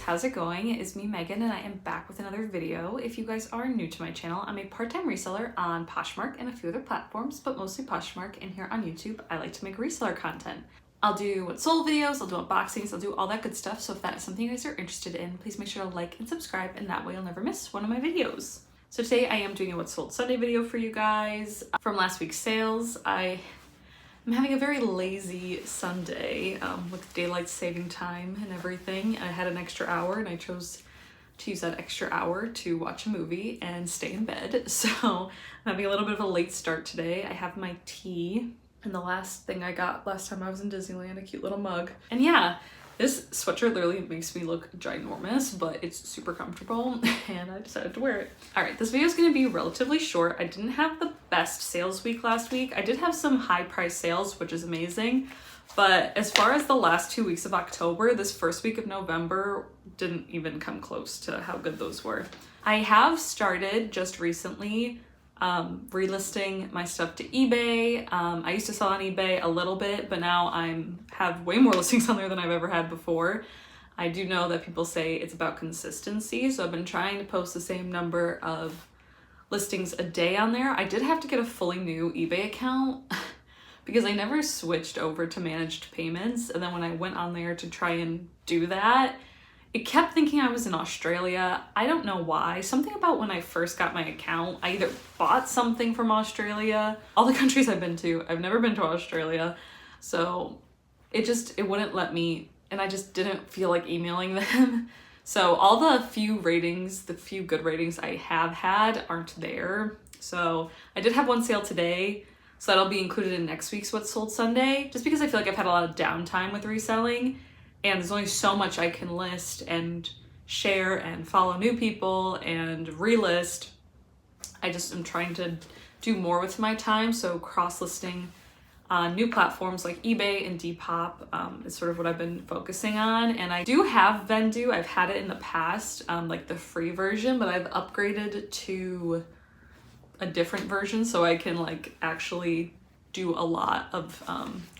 how's it going? It's me, Megan, and I am back with another video. If you guys are new to my channel, I'm a part-time reseller on Poshmark and a few other platforms, but mostly Poshmark, and here on YouTube, I like to make reseller content. I'll do what sold videos, I'll do unboxings, I'll do all that good stuff, so if that is something you guys are interested in, please make sure to like and subscribe, and that way you'll never miss one of my videos. So today I am doing a What Sold Sunday video for you guys. From last week's sales, I'm having a very lazy Sunday with daylight saving time and everything. I had an extra hour and I chose to use that extra hour to watch a movie and stay in bed. So I'm having a little bit of a late start today. I have my tea and the last thing I got last time I was in Disneyland, a cute little mug. And yeah, this sweatshirt literally makes me look ginormous, but it's super comfortable and I decided to wear it. All right, this video is gonna be relatively short. I didn't have the best sales week last week. I did have some high price sales, which is amazing. But as far as the last 2 weeks of October, this first week of November didn't even come close to how good those were. I have started just recently relisting my stuff to eBay. I used to sell on eBay a little bit, but now have way more listings on there than I've ever had before. I do know that people say it's about consistency, so I've been trying to post the same number of listings a day on there. I did have to get a fully new eBay account because I never switched over to managed payments, and then when I went on there to try and do that, it kept thinking I was in Australia. I don't know why. Something about when I first got my account, I either bought something from Australia, all the countries I've been to, I've never been to Australia, so it wouldn't let me, and I just didn't feel like emailing them. So all the few good ratings I have had aren't there. So I did have one sale today, so that'll be included in next week's What Sold Sunday, just because I feel like I've had a lot of downtime with reselling. And there's only so much I can list and share and follow new people and relist. I just am trying to do more with my time. So cross-listing on new platforms like eBay and Depop is sort of what I've been focusing on. And I do have Vendoo. I've had it in the past, like the free version, but I've upgraded to a different version so I can like actually do a lot of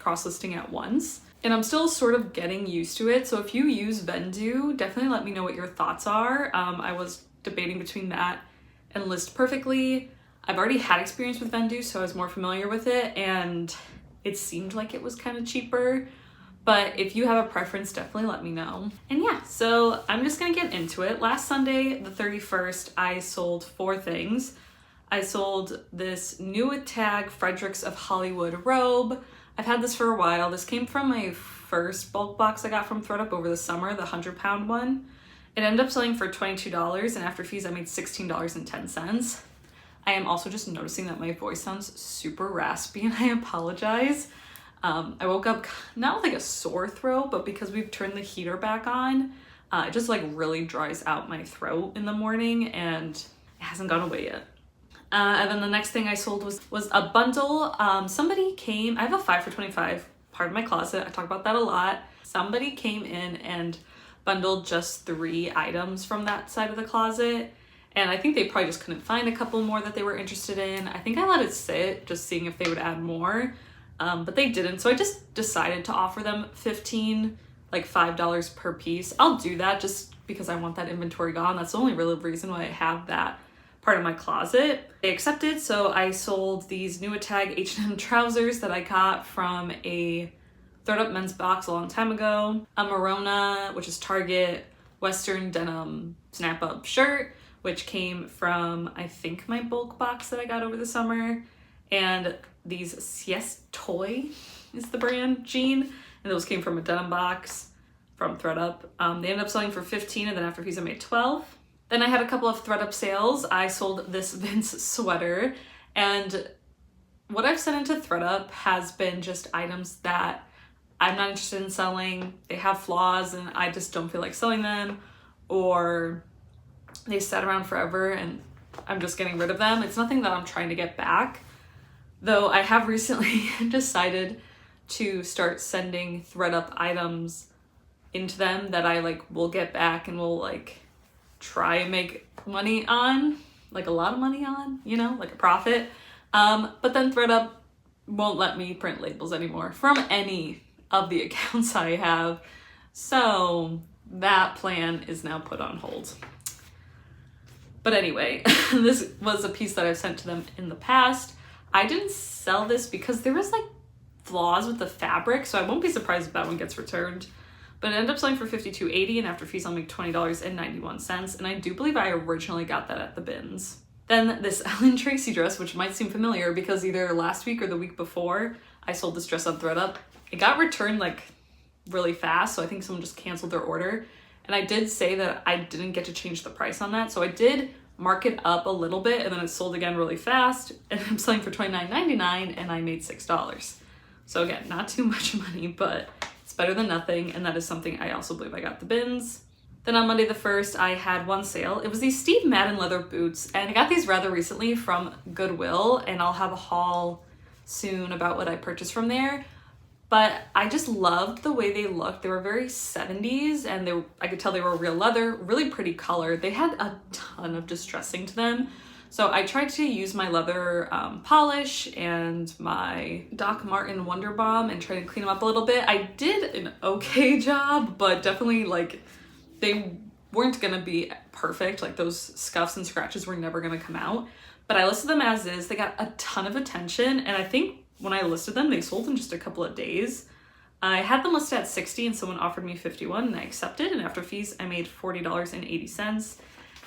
cross-listing at once. And I'm still sort of getting used to it. So if you use Vendoo, definitely let me know what your thoughts are. I was debating between that and List Perfectly. I've already had experience with Vendoo, so I was more familiar with it, and it seemed like it was kind of cheaper. But if you have a preference, definitely let me know. And yeah, so I'm just gonna get into it. Last Sunday, the 31st, I sold 4 things. I sold this new tag Fredericks of Hollywood robe. I've had this for a while. This came from my first bulk box I got from ThredUp over the summer, the 100-pound one. It ended up selling for $22, and after fees I made $16.10. I am also just noticing that my voice sounds super raspy, and I apologize. I woke up not with like a sore throat, but because we've turned the heater back on, it just like really dries out my throat in the morning, and it hasn't gone away yet. And then the next thing I sold was a bundle. Somebody came, I have a 5 for $25 part of my closet. I talk about that a lot. Somebody came in and bundled just 3 items from that side of the closet. And I think they probably just couldn't find a couple more that they were interested in. I think I let it sit, just seeing if they would add more, but they didn't. So I just decided to offer them 15, like $5 per piece. I'll do that just because I want that inventory gone. That's the only real reason why I have that part of my closet. They accepted, so I sold these new tag H&M trousers that I got from a ThredUp men's box a long time ago. A Marona, which is Target, Western denim snap-up shirt, which came from, I think, my bulk box that I got over the summer. And these Sieste Toy is the brand, jean, and those came from a denim box from ThredUp. They ended up selling for $15, and then after fees I made $12. Then I had a couple of ThredUp sales. I sold this Vince sweater, and what I've sent into ThredUp has been just items that I'm not interested in selling. They have flaws and I just don't feel like selling them, or they sat around forever and I'm just getting rid of them. It's nothing that I'm trying to get back, though I have recently decided to start sending ThredUp items into them that I like will get back and will like try and make money on, like a lot of money on, you know, like a profit. But then ThredUp won't let me print labels anymore from any of the accounts I have. So that plan is now put on hold. But anyway, this was a piece that I've sent to them in the past. I didn't sell this because there was like flaws with the fabric, so I won't be surprised if that one gets returned. But it ended up selling for $52.80, and after fees I'll make $20.91, and I do believe I originally got that at the bins. Then this Ellen Tracy dress, which might seem familiar because either last week or the week before I sold this dress on ThredUp. It got returned like really fast, so I think someone just canceled their order. And I did say that I didn't get to change the price on that, so I did mark it up a little bit, and then it sold again really fast, and I'm selling for $29.99, and I made $6. So again, not too much money, but it's better than nothing, and that is something I also believe I got the bins. Then on Monday the 1st, I had one sale. It was these Steve Madden leather boots, and I got these rather recently from Goodwill, and I'll have a haul soon about what I purchased from there. But I just loved the way they looked. They were very 70s, and I could tell they were real leather, really pretty color. They had a ton of distressing to them. So I tried to use my leather polish and my Doc Martin Wonder Balm and try to clean them up a little bit. I did an okay job, but definitely like they weren't gonna be perfect. Like those scuffs and scratches were never gonna come out. But I listed them as is. They got a ton of attention, and I think when I listed them, they sold in just a couple of days. I had them listed at $60 and someone offered me $51 and I accepted, and after fees I made $40.80.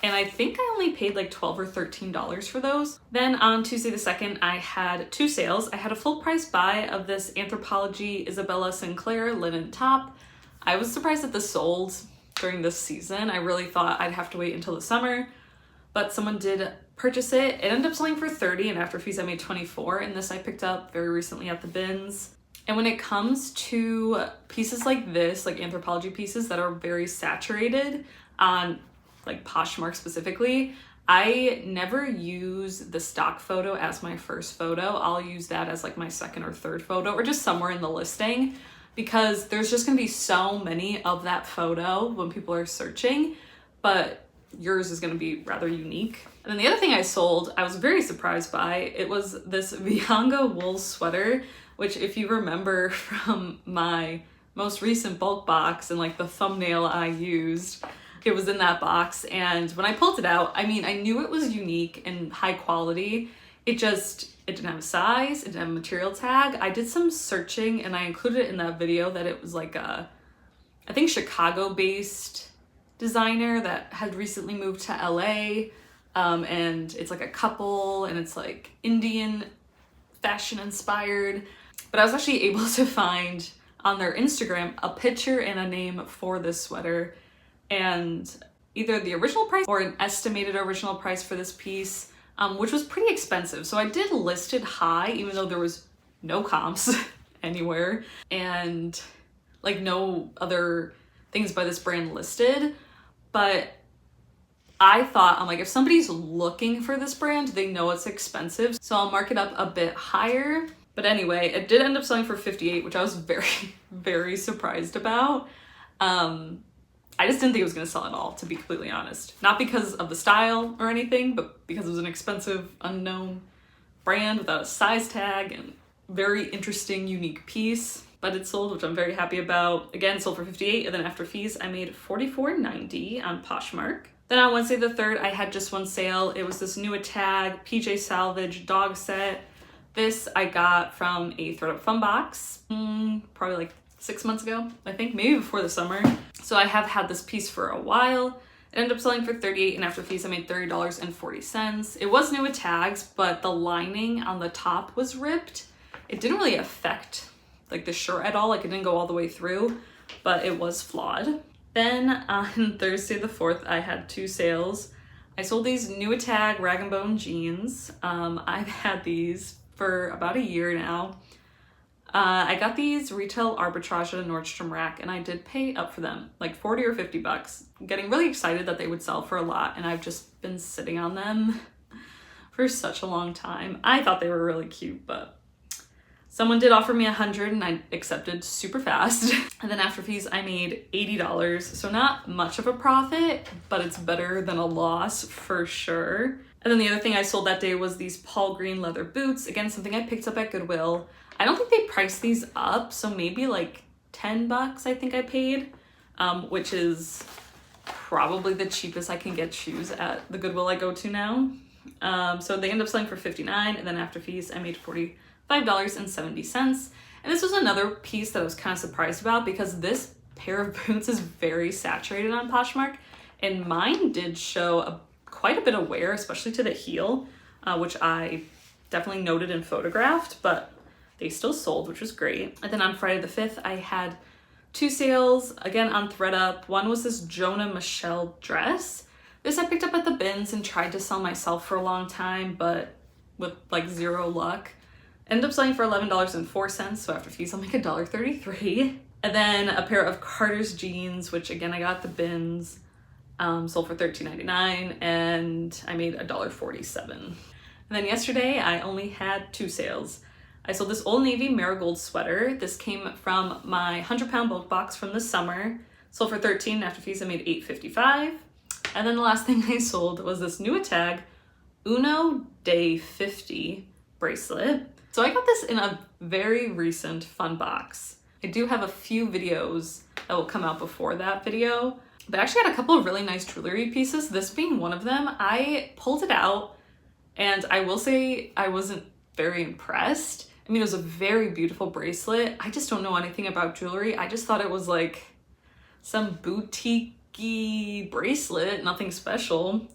And I think I only paid like $12 or $13 for those. Then on Tuesday the 2nd, I had two sales. I had a full price buy of this Anthropology Isabella Sinclair linen top. I was surprised that this sold during this season. I really thought I'd have to wait until the summer, but someone did purchase it. It ended up selling for $30 and after fees I made $24, and this I picked up very recently at the bins. And when it comes to pieces like this, like Anthropology pieces that are very saturated on like Poshmark specifically, I never use the stock photo as my first photo. I'll use that as like my second or third photo, or just somewhere in the listing, because there's just gonna be so many of that photo when people are searching, but yours is gonna be rather unique. And then the other thing I sold, I was very surprised by. It was this Vianga wool sweater, which if you remember from my most recent bulk box and like the thumbnail I used, it was in that box. And when I pulled it out, I mean, I knew it was unique and high quality. It didn't have a size, it didn't have a material tag. I did some searching and I included it in that video that it was like a, I think Chicago-based designer that had recently moved to LA. And it's like a couple and it's like Indian fashion inspired. But I was actually able to find on their Instagram a picture and a name for this sweater, and either the original price or an estimated original price for this piece, which was pretty expensive. So I did list it high, even though there was no comps anywhere and like no other things by this brand listed. But I thought, I'm like, if somebody's looking for this brand, they know it's expensive, so I'll mark it up a bit higher. But anyway, it did end up selling for $58, which I was very, very surprised about. I just didn't think it was gonna sell at all, to be completely honest. Not because of the style or anything, but because it was an expensive, unknown brand without a size tag and very interesting, unique piece. But it sold, which I'm very happy about. Again, sold for $58, and then after fees, I made $44.90 on Poshmark. Then on Wednesday the 3rd, I had just one sale. It was this new tag, PJ Salvage Dog Set. This I got from a ThredUp fun box, probably like 6 months ago, I think, maybe before the summer. So I have had this piece for a while. It ended up selling for $38, and after fees I made $30.40. It was new with tags, but the lining on the top was ripped. It didn't really affect like the shirt at all, like it didn't go all the way through, but it was flawed. Then on Thursday the 4th, I had two sales. I sold these new tag rag and bone jeans. I've had these for about a year now. I got these retail arbitrage at a Nordstrom rack, and I did pay up for them, like $40 or $50. I'm getting really excited that they would sell for a lot, and I've just been sitting on them for such a long time. I thought they were really cute, but someone did offer me $100 and I accepted super fast. And then after fees, I made $80. So not much of a profit, but it's better than a loss for sure. And then the other thing I sold that day was these Paul Green leather boots. Again, something I picked up at Goodwill. I don't think they priced these up, so maybe like $10 I think I paid. which is probably the cheapest I can get shoes at the Goodwill I go to now. So they end up selling for $59, and then after fees I made $45.70. And this was another piece that I was kind of surprised about because this pair of boots is very saturated on Poshmark, and mine did show quite a bit of wear, especially to the heel, which I definitely noted and photographed, but they still sold, which was great. And then on Friday the 5th, I had 2 sales, again on ThredUp. One was this Jonah Michelle dress. This I picked up at the bins and tried to sell myself for a long time, but with like 0 luck. Ended up selling for $11.04, so after fees I'll make $1.33. And then a pair of Carter's jeans, which again I got at the bins, sold for $13.99, and I made $1.47. And then yesterday I only had 2 sales. I sold this Old Navy marigold sweater. This came from my 100-pound bulk box from the summer. Sold for $13, and after fees I made $8.55. And then the last thing I sold was this new tag Uno Day 50 bracelet. So I got this in a very recent fun box. I do have a few videos that will come out before that video, but I actually had a couple of really nice jewelry pieces, this being one of them. I pulled it out, and I will say I wasn't very impressed. I mean, it was a very beautiful bracelet. I just don't know anything about jewelry. I just thought it was like some boutique-y bracelet, nothing special.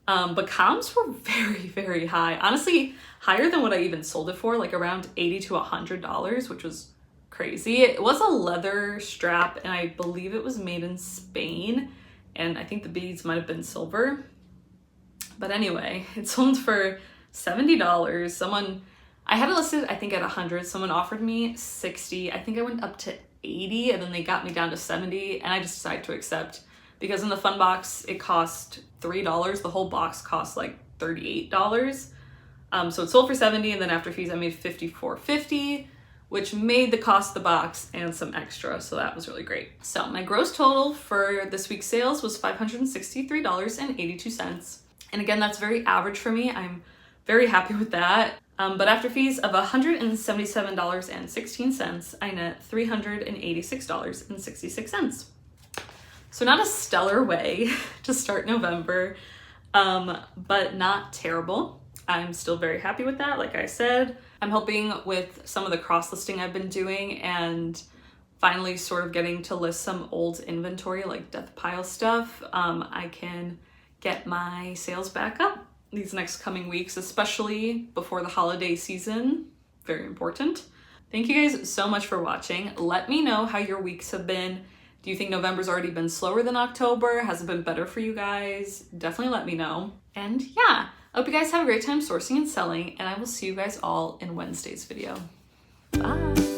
But comms were very, very high. Honestly, higher than what I even sold it for, like around $80 to $100, which was crazy. It was a leather strap, and I believe it was made in Spain, and I think the beads might have been silver. But anyway, it sold for $70. I had it listed, I think, at 100. Someone offered me 60. I think I went up to 80, and then they got me down to 70, and I just decided to accept because in the fun box it cost $3. The whole box cost like $38. So it sold for 70, and then after fees I made $54.50, which made the cost of the box and some extra, so that was really great. So my gross total for this week's sales was $563.82. And again, that's very average for me. I'm very happy with that. But after fees of $177.16, I net $386.66. So not a stellar way to start November, but not terrible. I'm still very happy with that, like I said. I'm hoping with some of the cross-listing I've been doing and finally sort of getting to list some old inventory like death pile stuff, I can get my sales back up these next coming weeks, especially before the holiday season. Very important. Thank you guys so much for watching. Let me know how your weeks have been. Do you think November's already been slower than October? Has it been better for you guys? Definitely let me know. And yeah, I hope you guys have a great time sourcing and selling, and I will see you guys all in Wednesday's video. Bye.